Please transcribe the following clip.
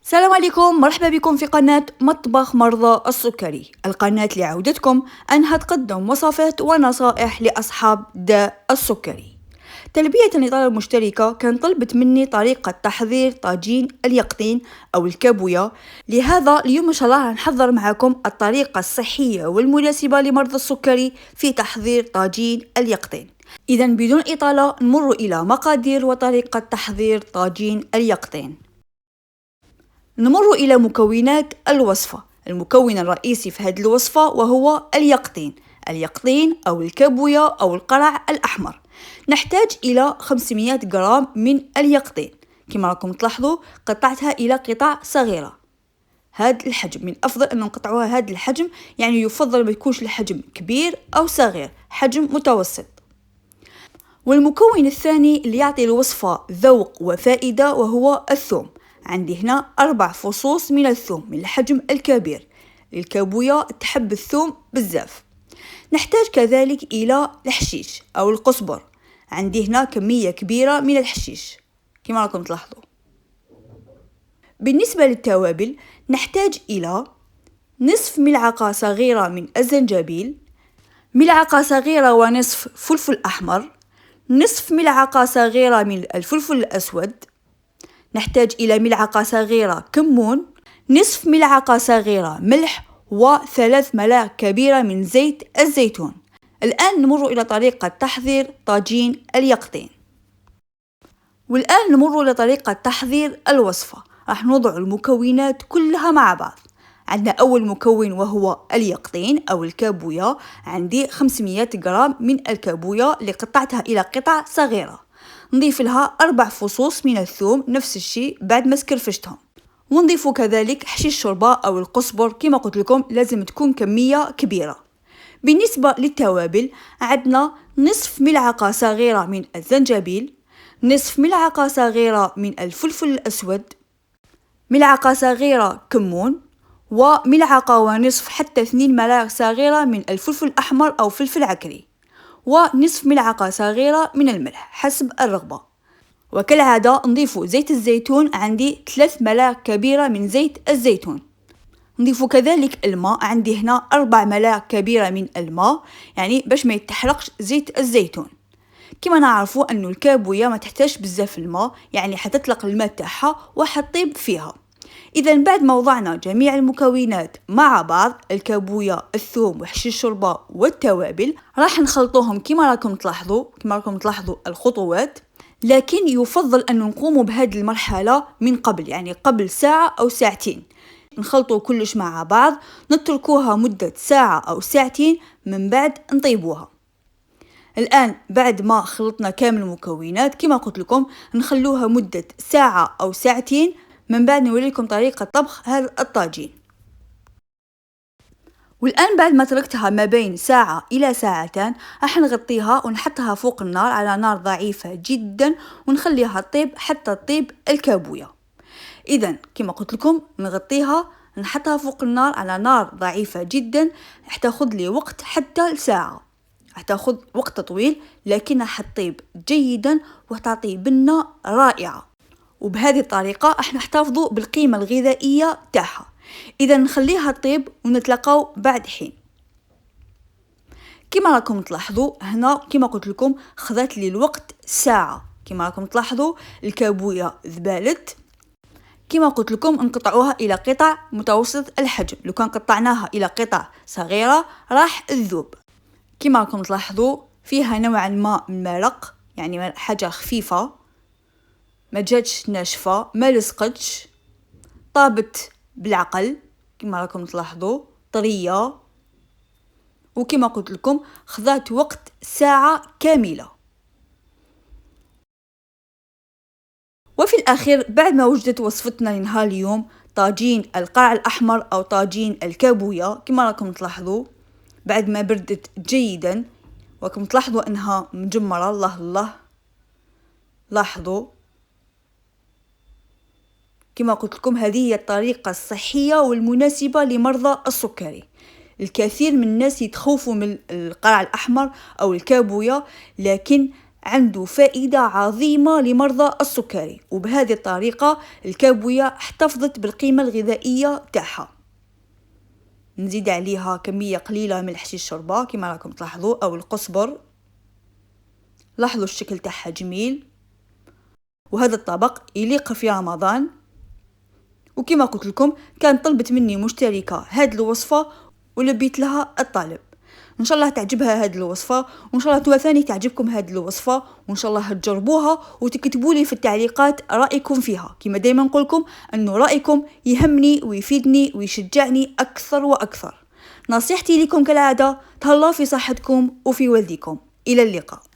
السلام عليكم، مرحبا بكم في قناة مطبخ مرضى السكري، القناة لعودتكم أنها تقدم وصفات ونصائح لأصحاب داء السكري. تلبية لطلب المشتركة كان طلبت مني طريقة تحضير طاجين اليقطين أو الكابويا. لهذا اليوم إن شاء الله نحضر معكم الطريقة الصحية والمناسبة لمرضى السكري في تحضير طاجين اليقطين. إذا بدون إطالة نمر إلى مقادير وطريقة تحضير طاجين اليقطين. نمر إلى مكونات الوصفة. المكون الرئيسي في هذه الوصفة وهو اليقطين أو الكابويا أو القرع الأحمر. نحتاج إلى 500 جرام من اليقطين، كما راكم تلاحظوا قطعتها إلى قطع صغيرة. هذا الحجم من الأفضل أن نقطعوها هذا الحجم، يعني يفضل ما يكونش الحجم كبير أو صغير، حجم متوسط. والمكون الثاني اللي يعطي الوصفة ذوق وفائدة وهو الثوم. عندي هنا 4 فصوص من الثوم من الحجم الكبير. الكابويا تحب الثوم بزاف. نحتاج كذلك إلى الحشيش أو القزبر. عندي هنا كمية كبيرة من الحشيش كما راكم تلاحظوا. بالنسبة للتوابل نحتاج إلى نصف ملعقة صغيرة من الزنجبيل، ملعقة صغيرة ونصف فلفل أحمر، نصف ملعقة صغيرة من الفلفل الأسود. نحتاج إلى ملعقة صغيرة كمون، نصف ملعقة صغيرة ملح، و3 ملاعق كبيرة من زيت الزيتون. الآن نمر إلى طريقة تحضير طاجين اليقطين. والآن نمر إلى طريقة تحضير الوصفة. راح نوضع المكونات كلها مع بعض. عندنا أول مكون وهو اليقطين أو الكابويا. عندي 500 جرام من الكابويا اللي قطعتها إلى قطع صغيرة. نضيف لها 4 فصوص من الثوم نفس الشيء بعد ما سكرفشتهم. ونضيف كذلك حشيش شوربة أو القزبر، كما قلت لكم لازم تكون كمية كبيرة. بالنسبة للتوابل عندنا نصف ملعقة صغيرة من الزنجبيل، نصف ملعقة صغيرة من الفلفل الأسود، ملعقة صغيرة كمون، وملعقة ونصف حتى 2 ملاعق صغيرة من الفلفل الأحمر أو فلفل عكري، ونصف ملعقة صغيرة من الملح حسب الرغبة. وكالعادة نضيف زيت الزيتون. عندي 3 ملاعق كبيرة من زيت الزيتون. نضيف كذلك الماء. عندي هنا 4 ملاعق كبيرة من الماء، يعني باش ما يتحرقش زيت الزيتون. كما نعرفوا أن الكابويا ما تحتاج بزاف الماء، يعني حتطلق الماء تاعها وحطيب فيها. إذا بعد ما وضعنا جميع المكونات مع بعض، الكابويا، الثوم وحشيش الشوربة والتوابل، راح نخلطوهم كما راكم تلاحظوا الخطوات. لكن يفضل أن نقوم بهذه المرحلة من قبل، يعني قبل ساعة أو ساعتين. نخلطوا كلش مع بعض، نتركوها مدة ساعة أو ساعتين، من بعد نطيبوها. الآن بعد ما خلطنا كامل المكونات كما قلت لكم نخلوها مدة ساعة أو ساعتين، من بعد نوريكم طريقة طبخ هذا الطاجين. والآن بعد ما تركتها ما بين ساعة إلى ساعتين راح نغطيها ونحطها فوق النار على نار ضعيفة جدا، ونخليها تطيب حتى تطيب الكابويا. إذا كما قلت لكم نغطيها نحطها فوق النار على نار ضعيفة جدا. راح تاخذ لي وقت حتى ساعة، راح تاخذ وقت طويل، لكنها حتطيب جيدا وتعطي بنة رائعة. وبهذه الطريقة راح نحتفظوا بالقيمة الغذائية تاعها. إذا نخليها تطيب ونتلاقاو بعد حين. كما راكم تلاحظوا هنا كما قلت لكم خذت لي الوقت ساعة. كما راكم تلاحظوا الكابويا ذبالت. كما قلت لكم نقطعوها إلى قطع متوسط الحجم. لو كان قطعناها إلى قطع صغيرة راح تذوب. كما راكم تلاحظوا فيها نوعا ما من مرق، يعني حاجة خفيفة، ما جاتش ناشفة، ما لصقتش، طابت بالعقل. كما راكم تلاحظوا طرية. وكما قلت لكم خذت وقت ساعة كاملة. وفي الأخير بعد ما وجدت وصفتنا لنهار اليوم طاجين القرع الأحمر أو طاجين الكابويا، كما راكم تلاحظوا بعد ما بردت جيدا وكم تلاحظوا أنها مجمرة. الله لاحظوا. كما قلت لكم هذه هي الطريقة الصحية والمناسبة لمرضى السكري. الكثير من الناس يتخوفوا من القرع الأحمر أو الكابويا، لكن عنده فائدة عظيمة لمرضى السكري، وبهذه الطريقة الكابوية احتفظت بالقيمة الغذائية تاعها. نزيد عليها كمية قليلة من الحشيش الشوربة كما راكم تلاحظوا أو القزبر، لاحظوا الشكل تاعها جميل، وهذا الطبق يليق في رمضان. وكما قلت لكم كان طلبت مني مشتركة هذه الوصفة ولبيت لها الطلب. ان شاء الله تعجبها هذه الوصفة، وان شاء الله انتوا ثاني تعجبكم هذه الوصفة، وان شاء الله تجربوها وتكتبوا لي في التعليقات رايكم فيها. كما دائما نقول لكم انه رايكم يهمني ويفيدني ويشجعني اكثر واكثر. نصيحتي لكم كالعاده، تهلاو في صحتكم وفي والديكم. الى اللقاء.